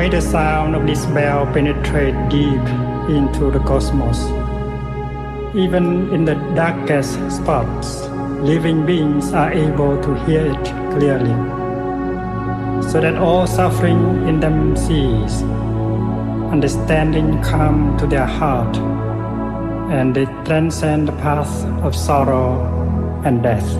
May the sound of this bell penetrate deep into the cosmos. Even in the darkest spots, living beings are able to hear it clearly, so that all suffering in them cease, understanding come to their heart, and they transcend the path of sorrow and death.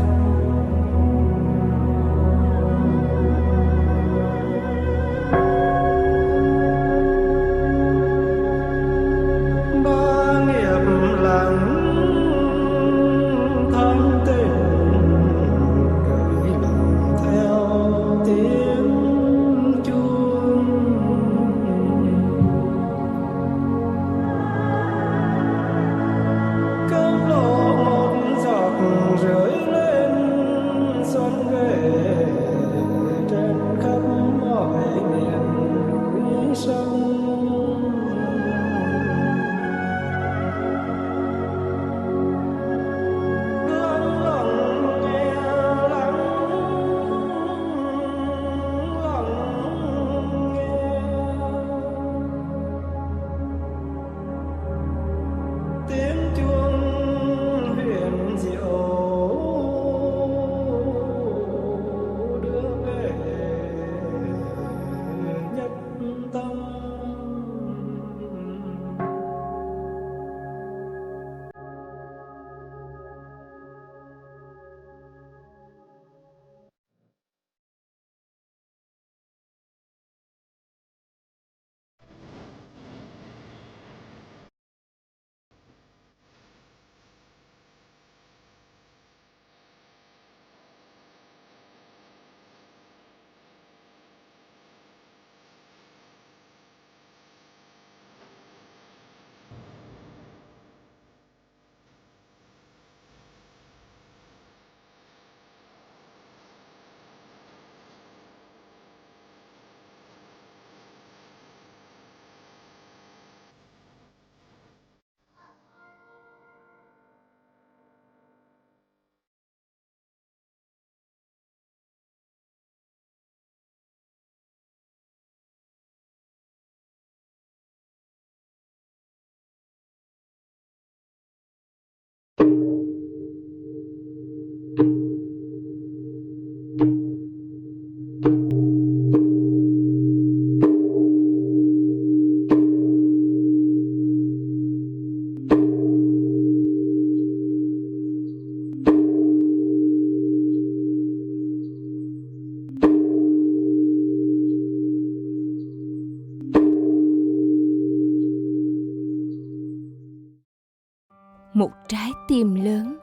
Một trái tim lớn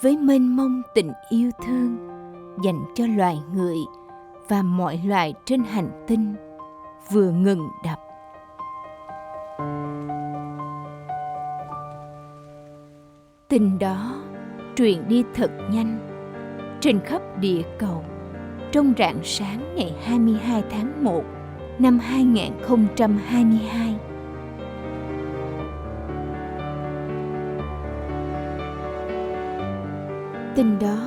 với mênh mông tình yêu thương dành cho loài người và mọi loài trên hành tinh vừa ngừng đập. Tin đó truyền đi thật nhanh trên khắp địa cầu trong rạng sáng ngày 22 tháng 1 năm 2022. Tin đó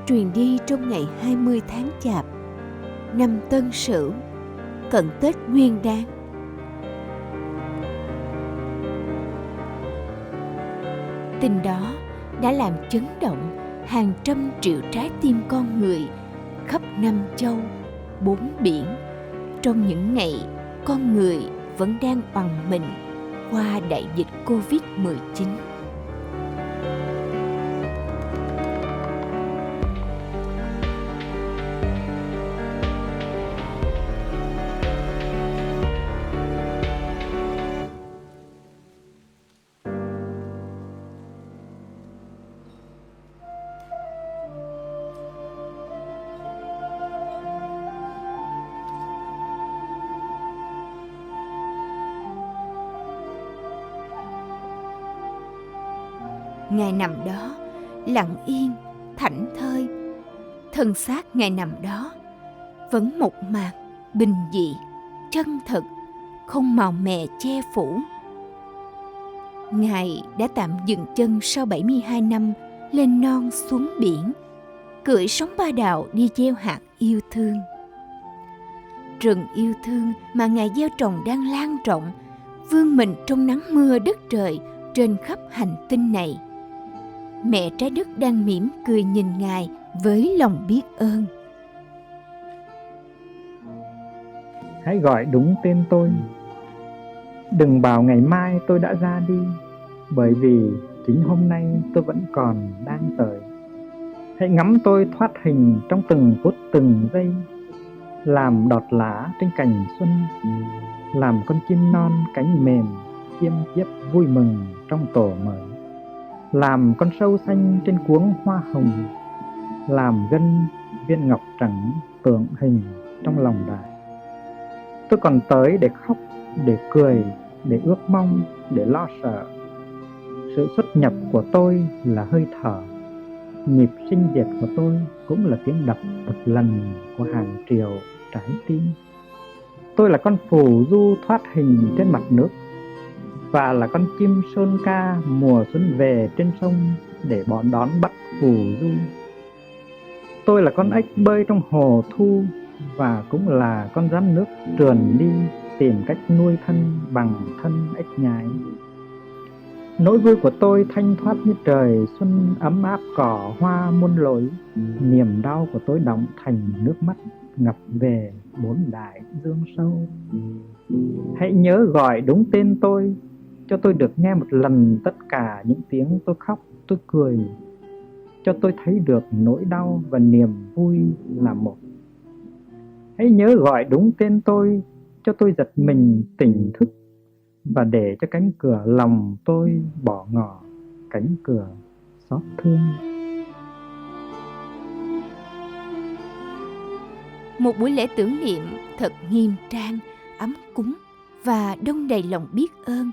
truyền đi trong ngày 20 tháng Chạp, năm Tân Sửu, cận Tết Nguyên Đán. Tin đó đã làm chấn động hàng trăm triệu trái tim con người khắp 5 châu, 4 biển trong những ngày con người vẫn đang oằn mình qua đại dịch Covid-19. Ngài nằm đó, lặng yên, thảnh thơi. Thân xác Ngài nằm đó vẫn mộc mạc, bình dị, chân thực, không màu mè che phủ. Ngài đã tạm dừng chân sau 72 năm lên non xuống biển, cưỡi sóng ba đạo đi gieo hạt yêu thương. rừng yêu thương mà Ngài gieo trồng đang lan rộng, vươn mình trong nắng mưa đất trời trên khắp hành tinh này. Mẹ trái đất đang mỉm cười nhìn Ngài với lòng biết ơn. Hãy gọi đúng tên tôi. Đừng bảo ngày mai tôi đã ra đi, bởi vì chính hôm nay tôi vẫn còn đang tới. Hãy ngắm tôi thoát hình trong từng phút từng giây, làm đọt lá trên cành xuân, làm con chim non cánh mềm chiêm chiếp vui mừng trong tổ mới, làm con sâu xanh trên cuống hoa hồng, làm gân viên ngọc trắng tượng hình trong lòng đài. Tôi còn tới để khóc, để cười, để ước mong, để lo sợ. Sự xuất nhập của tôi là hơi thở, nhịp sinh diệt của tôi cũng là tiếng đập một lần của hàng triệu trái tim. Tôi là con phù du thoát hình trên mặt nước, và là con chim sơn ca mùa xuân về trên sông để bọn đón bắt phù du. Tôi là con ếch bơi trong hồ thu, và cũng là con rắn nước trườn đi tìm cách nuôi thân bằng thân ếch nhái. Nỗi vui của tôi thanh thoát như trời xuân ấm áp cỏ hoa muôn lối. Niềm đau của tôi đọng thành nước mắt ngập về bốn đại dương sâu. Hãy nhớ gọi đúng tên tôi, cho tôi được nghe một lần tất cả những tiếng tôi khóc, tôi cười, cho tôi thấy được nỗi đau và niềm vui là một. Hãy nhớ gọi đúng tên tôi, cho tôi giật mình tỉnh thức, và để cho cánh cửa lòng tôi bỏ ngỏ, cánh cửa xót thương. Một buổi lễ tưởng niệm thật nghiêm trang, ấm cúng và đông đầy lòng biết ơn.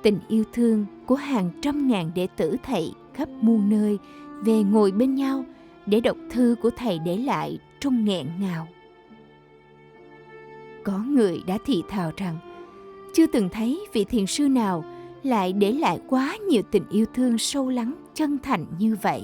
Tình yêu thương của hàng trăm ngàn đệ tử Thầy khắp muôn nơi về ngồi bên nhau để đọc thư của Thầy để lại trong nghẹn ngào. Có người đã thì thào rằng chưa từng thấy vị thiền sư nào lại để lại quá nhiều tình yêu thương sâu lắng, chân thành như vậy.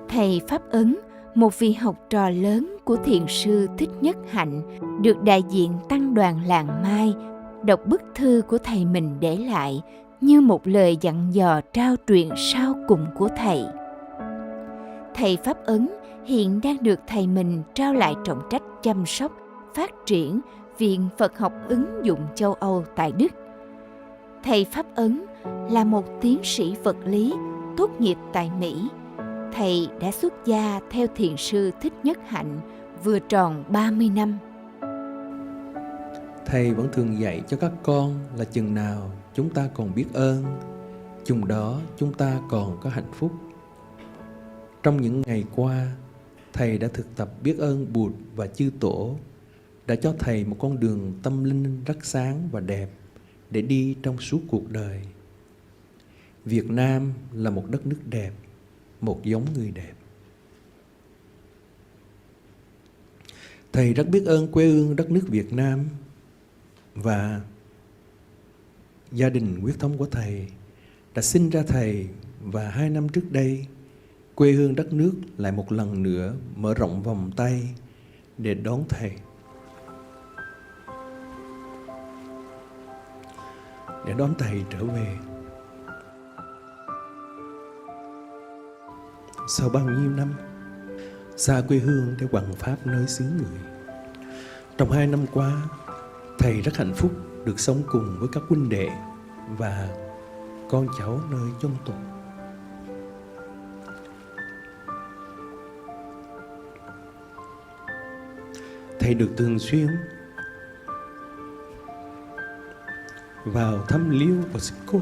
Thầy Pháp Ấn, một vị học trò lớn của thiền sư Thích Nhất Hạnh, được đại diện tăng đoàn Làng Mai đọc bức thư của thầy mình để lại như một lời dặn dò trao truyền sau cùng của thầy. Thầy Pháp Ấn hiện đang được thầy mình trao lại trọng trách chăm sóc, phát triển Viện Phật học ứng dụng châu Âu tại Đức. Thầy Pháp Ấn là một tiến sĩ vật lý tốt nghiệp tại Mỹ. Thầy đã xuất gia theo thiền sư Thích Nhất Hạnh vừa tròn 30 năm. Thầy vẫn thường dạy cho các con là chừng nào chúng ta còn biết ơn, chừng đó chúng ta còn có hạnh phúc. Trong những ngày qua, Thầy đã thực tập biết ơn Bụt và Chư Tổ, đã cho Thầy một con đường tâm linh rất sáng và đẹp để đi trong suốt cuộc đời. Việt Nam là một đất nước đẹp, một giống người đẹp. Thầy rất biết ơn quê hương đất nước Việt Nam và gia đình huyết thống của Thầy đã sinh ra Thầy, và 2 năm trước đây, quê hương đất nước lại một lần nữa mở rộng vòng tay để đón Thầy. Để đón Thầy trở về. Sau bao nhiêu năm xa quê hương để hoằng pháp nơi xứ người, trong 2 năm qua, Thầy rất hạnh phúc được sống cùng với các huynh đệ và con cháu nơi chông tục. Thầy được thường xuyên vào thăm Liêu và Xích Cốt.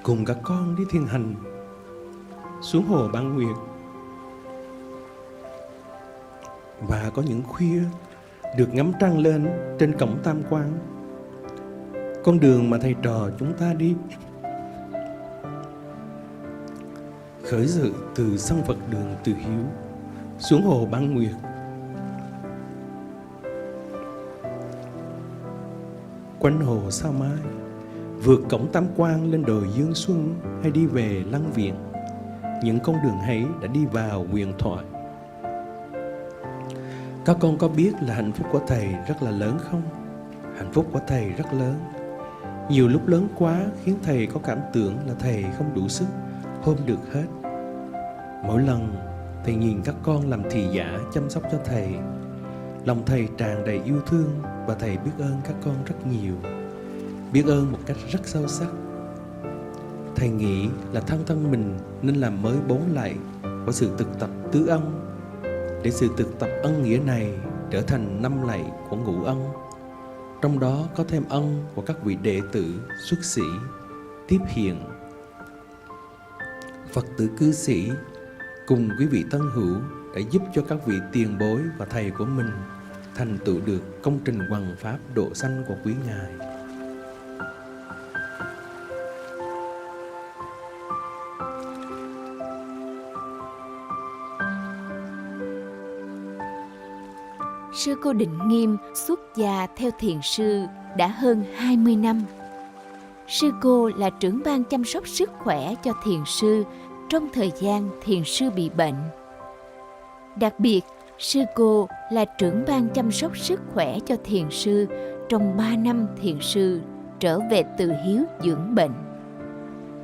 Cùng các con đi thiền hành xuống hồ Ban Nguyệt Và có những khuya được ngắm trăng lên trên cổng Tam Quan. Con đường mà thầy trò chúng ta đi khởi sự từ sân Phật đường Từ Hiếu xuống hồ Bán Nguyệt. Quanh hồ Sao Mai, vượt cổng Tam Quan lên đồi Dương Xuân hay đi về Lăng Viện, những con đường ấy đã đi vào huyền thoại. Các con có biết là hạnh phúc của thầy rất là lớn không? Hạnh phúc của thầy rất lớn. Nhiều lúc lớn quá khiến thầy có cảm tưởng là thầy không đủ sức ôm được hết. Mỗi lần thầy nhìn các con làm thị giả chăm sóc cho thầy, lòng thầy tràn đầy yêu thương và thầy biết ơn các con rất nhiều, biết ơn một cách rất sâu sắc. Thầy nghĩ là thân mình nên làm mới 4 lạy của sự thực tập tứ ân, để sự thực tập ân nghĩa này trở thành 5 lạy của ngũ ân. Trong đó có thêm ân của các vị đệ tử, xuất sĩ, tiếp hiện, Phật tử cư sĩ cùng quý vị tân hữu đã giúp cho các vị tiền bối và thầy của mình thành tựu được công trình hoằng pháp độ sanh của quý ngài. Sư cô Định Nghiêm xuất gia theo thiền sư đã hơn 20 năm. Sư cô là trưởng ban chăm sóc sức khỏe cho thiền sư trong thời gian thiền sư bị bệnh. Đặc biệt, sư cô là trưởng ban chăm sóc sức khỏe cho thiền sư trong 3 năm thiền sư trở về Từ Hiếu dưỡng bệnh.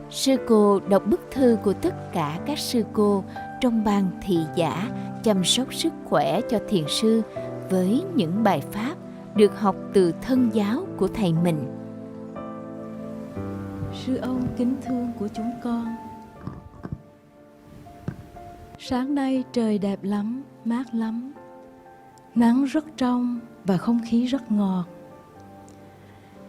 Sư cô đọc bức thư của tất cả các sư cô trong ban thị giả chăm sóc sức khỏe cho thiền sư với những bài pháp được học từ thân giáo của thầy mình. Sư ông kính thương của chúng con, sáng nay trời đẹp lắm, mát lắm. Nắng rất trong và không khí rất ngọt.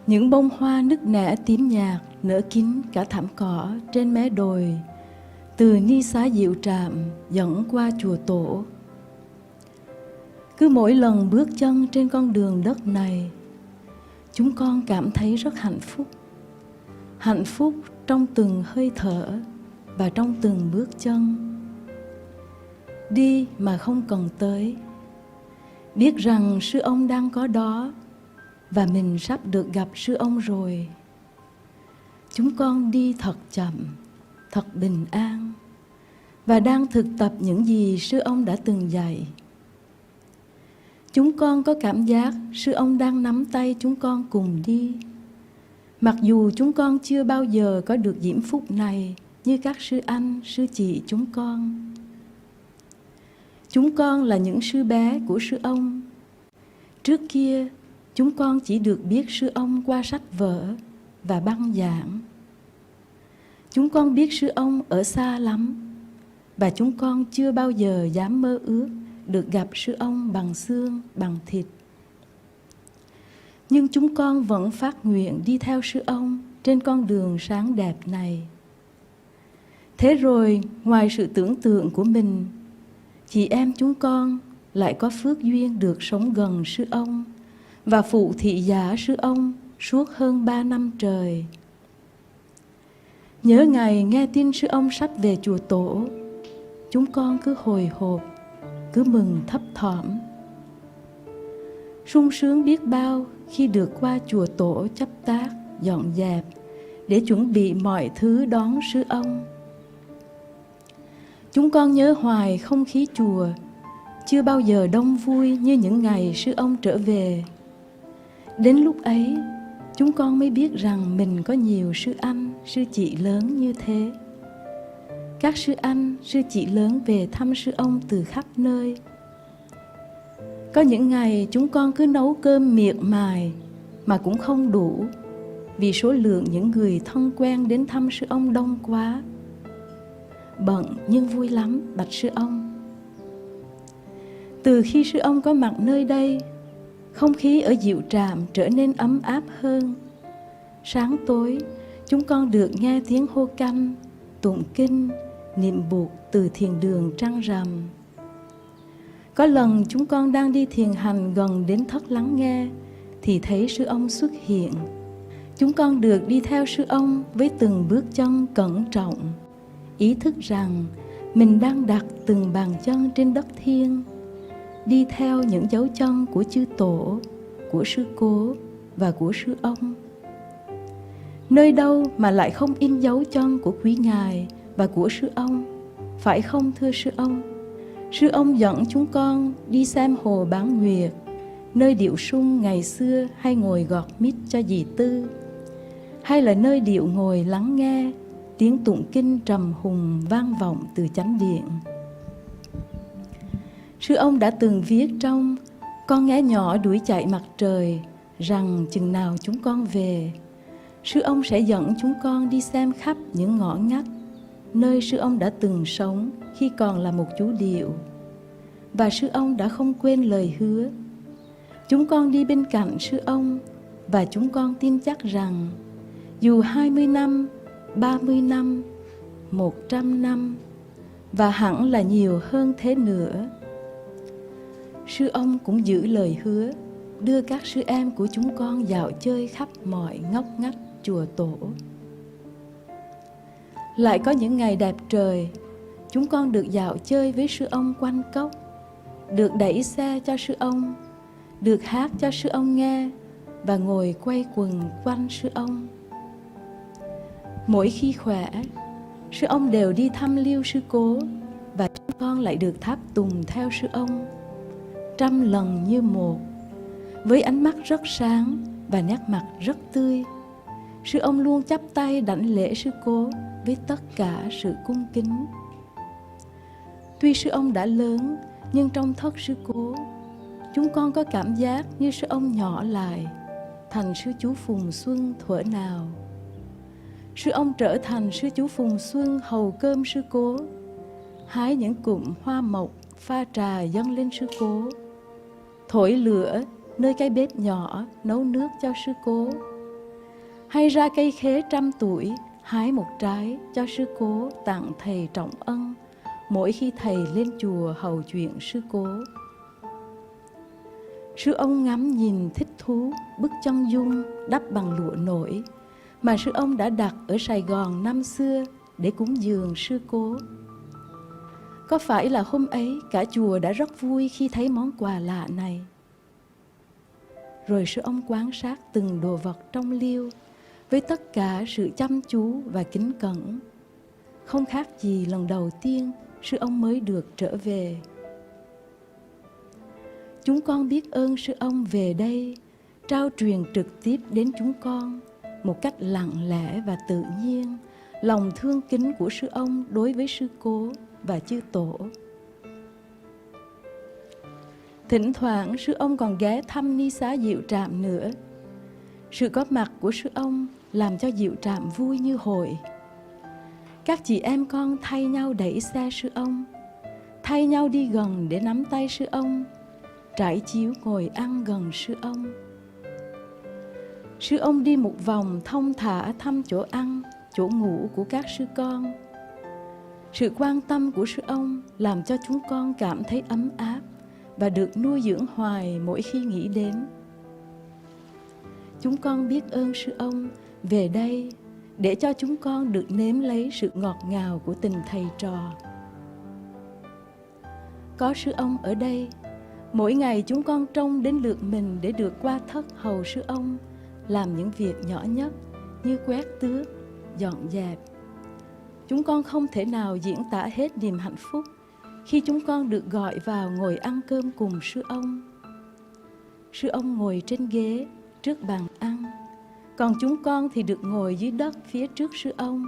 Những bông hoa nức nẻ tím nhạt nở kín cả thảm cỏ trên mé đồi, từ Ni Xá Diệu Trạm dẫn qua chùa Tổ. Cứ mỗi lần bước chân trên con đường đất này, chúng con cảm thấy rất hạnh phúc. Hạnh phúc trong từng hơi thở và trong từng bước chân. Đi mà không cần tới, biết rằng sư ông đang có đó và mình sắp được gặp sư ông rồi. Chúng con đi thật chậm, thật bình an và đang thực tập những gì sư ông đã từng dạy. Chúng con có cảm giác sư ông đang nắm tay chúng con cùng đi. Mặc dù chúng con chưa bao giờ có được diễm phúc này như các sư anh, sư chị chúng con. Chúng con là những sư bé của sư ông. Trước kia, chúng con chỉ được biết sư ông qua sách vở và băng giảng. Chúng con biết sư ông ở xa lắm và chúng con chưa bao giờ dám mơ ước được gặp sư ông bằng xương, bằng thịt. Nhưng chúng con vẫn phát nguyện đi theo sư ông trên con đường sáng đẹp này. Thế rồi, ngoài sự tưởng tượng của mình, chị em chúng con lại có phước duyên được sống gần sư ông và phụ thị giả sư ông suốt hơn 3 năm trời. Nhớ ngày nghe tin sư ông sắp về chùa Tổ, chúng con cứ hồi hộp, cứ mừng thấp thỏm. Sung sướng biết bao khi được qua chùa Tổ chấp tác, dọn dẹp để chuẩn bị mọi thứ đón sư ông. Chúng con nhớ hoài không khí chùa chưa bao giờ đông vui như những ngày sư ông trở về. Đến lúc ấy, chúng con mới biết rằng mình có nhiều sư anh, sư chị lớn như thế. Các sư anh, sư chị lớn về thăm sư ông từ khắp nơi. Có những ngày chúng con cứ nấu cơm miệt mài mà cũng không đủ, vì số lượng những người thân quen đến thăm sư ông đông quá. Bận nhưng vui lắm, bạch sư ông. Từ khi sư ông có mặt nơi đây, không khí ở Diệu Trạm trở nên ấm áp hơn. Sáng tối, chúng con được nghe tiếng hô canh, tụng kinh, niệm buộc từ thiền đường trăng rằm. Có lần chúng con đang đi thiền hành gần đến thất lắng nghe thì thấy sư ông xuất hiện. Chúng con được đi theo sư ông với từng bước chân cẩn trọng, ý thức rằng mình đang đặt từng bàn chân trên đất thiêng, đi theo những dấu chân của chư tổ, của sư cố và của sư ông. Nơi đâu mà lại không in dấu chân của quý ngài và của sư ông, phải không thưa sư ông? Sư ông dẫn chúng con đi xem hồ Bán Nguyệt, nơi Điệu Sung ngày xưa hay ngồi gọt mít cho dì Tư, hay là nơi Điệu ngồi lắng nghe tiếng tụng kinh trầm hùng vang vọng từ chánh điện. Sư ông đã từng viết trong Con Nghé Nhỏ Đuổi Chạy Mặt Trời rằng chừng nào chúng con về, sư ông sẽ dẫn chúng con đi xem khắp những ngõ ngách nơi sư ông đã từng sống khi còn là một chú điệu. Và sư ông đã không quên lời hứa. Chúng con đi bên cạnh sư ông và chúng con tin chắc rằng dù 20 năm, 30 năm, 100 năm và hẳn là nhiều hơn thế nữa, sư ông cũng giữ lời hứa đưa các sư em của chúng con dạo chơi khắp mọi ngóc ngách chùa tổ. Lại có những ngày đẹp trời, chúng con được dạo chơi với sư ông quanh cốc, được đẩy xe cho sư ông, được hát cho sư ông nghe và ngồi quay quần quanh sư ông. Mỗi khi khỏe, sư ông đều đi thăm liêu sư cố và chúng con lại được tháp tùng theo sư ông, 100 lần như một, với ánh mắt rất sáng và nét mặt rất tươi. Sư ông luôn chắp tay đảnh lễ sư cố với tất cả sự cung kính. Tuy sư ông đã lớn, nhưng trong thất sư cố, chúng con có cảm giác như sư ông nhỏ lại, thành sư chú Phùng Xuân thuở nào. Sư ông trở thành sư chú Phùng Xuân hầu cơm sư cố, hái những cụm hoa mộc pha trà dâng lên sư cố, thổi lửa nơi cái bếp nhỏ nấu nước cho sư cố, hay ra cây khế 100 tuổi hái một trái cho sư cố tặng thầy trọng ân mỗi khi thầy lên chùa hầu chuyện sư cố. Sư ông ngắm nhìn thích thú bức chân dung đắp bằng lụa nổi mà sư ông đã đặt ở Sài Gòn năm xưa để cúng dường sư cố. Có phải là hôm ấy cả chùa đã rất vui khi thấy món quà lạ này? Rồi sư ông quan sát từng đồ vật trong liêu với tất cả sự chăm chú và kính cẩn, không khác gì lần đầu tiên sư ông mới được trở về. Chúng con biết ơn sư ông về đây trao truyền trực tiếp đến chúng con một cách lặng lẽ và tự nhiên lòng thương kính của sư ông đối với sư cố và chư tổ. Thỉnh thoảng sư ông còn ghé thăm ni xá Diệu Trạm nữa. Sự có mặt của sư ông làm cho Diệu Trạm vui như hội. Các chị em con thay nhau đẩy xe sư ông, thay nhau đi gần để nắm tay sư ông, trải chiếu ngồi ăn gần sư ông. Sư ông đi một vòng thông thả thăm chỗ ăn, chỗ ngủ của các sư con. Sự quan tâm của sư ông làm cho chúng con cảm thấy ấm áp và được nuôi dưỡng hoài mỗi khi nghĩ đến. Chúng con biết ơn sư ông về đây để cho chúng con được nếm lấy sự ngọt ngào của tình thầy trò. Có sư ông ở đây, mỗi ngày chúng con trông đến lượt mình để được qua thất hầu sư ông, làm những việc nhỏ nhất như quét tước, dọn dẹp. Chúng con không thể nào diễn tả hết niềm hạnh phúc khi chúng con được gọi vào ngồi ăn cơm cùng sư ông. Sư ông ngồi trên ghế trước bàn ăn, còn chúng con thì được ngồi dưới đất phía trước sư ông.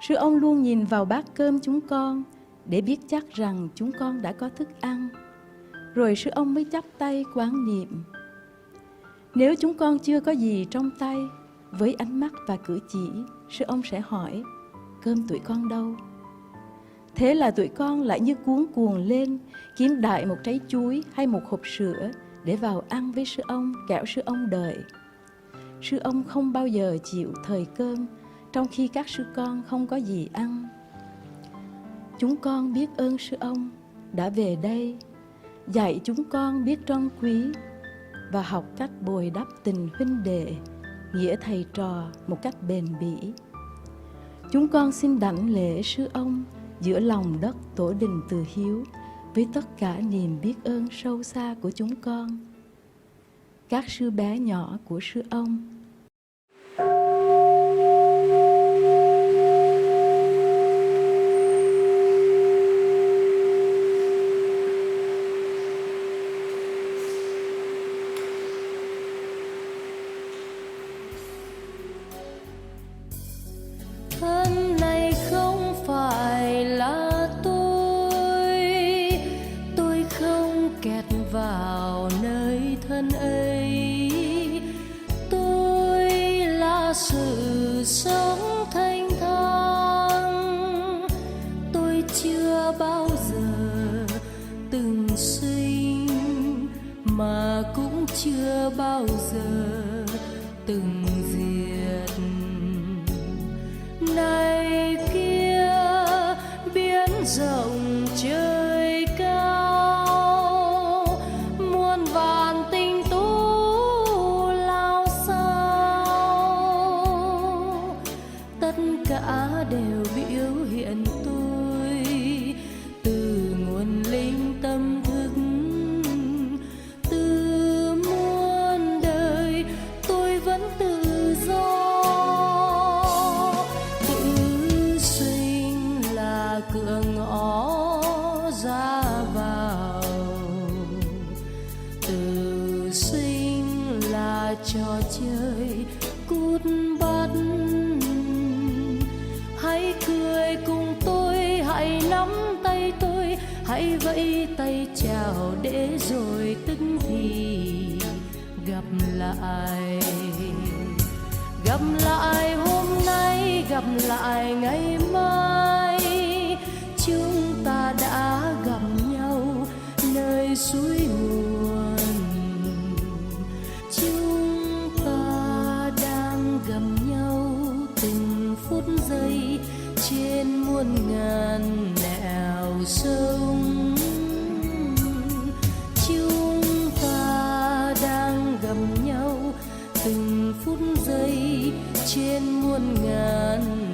Sư ông luôn nhìn vào bát cơm chúng con để biết chắc rằng chúng con đã có thức ăn. Rồi sư ông mới chắp tay quán niệm. Nếu chúng con chưa có gì trong tay, với ánh mắt và cử chỉ, sư ông sẽ hỏi: cơm tụi con đâu? Thế là tụi con lại như cuống cuồng lên kiếm đại một trái chuối hay một hộp sữa để vào ăn với sư ông, kẻo sư ông đợi. Sư ông không bao giờ chịu thời cơm trong khi các sư con không có gì ăn. Chúng con biết ơn sư ông đã về đây dạy chúng con biết trân quý và học cách bồi đắp tình huynh đệ, nghĩa thầy trò một cách bền bỉ. Chúng con xin đảnh lễ sư ông giữa lòng đất tổ đình Từ Hiếu với tất cả niềm biết ơn sâu xa của chúng con. Các sư bé nhỏ của sư ông. Thân này không phải là tôi không kẹt vào nơi thân ấy. Tôi là sự sống thanh thang, tôi chưa bao giờ từng sinh mà cũng chưa bao giờ từng diệt. Này kia biển rộng trời cao, muôn vàn tinh tú lao sao, tất cả đều biểu hiện tôi từ nguồn linh tâm thức. Từ muôn đời tôi vẫn tự do. Cửa ngõ ra vào, từ sinh là trò chơi cút bắt. Hãy cười cùng tôi, hãy nắm tay tôi, hãy vẫy tay chào để rồi tức thì gặp lại. Gặp lại hôm nay, gặp lại ngày mai, chúng ta đã gặp nhau nơi suối nguồn. Chúng ta đang gặp nhau từng phút giây trên muôn ngàn nẻo sông. Chúng ta đang gặp nhau từng phút giây trên muôn ngàn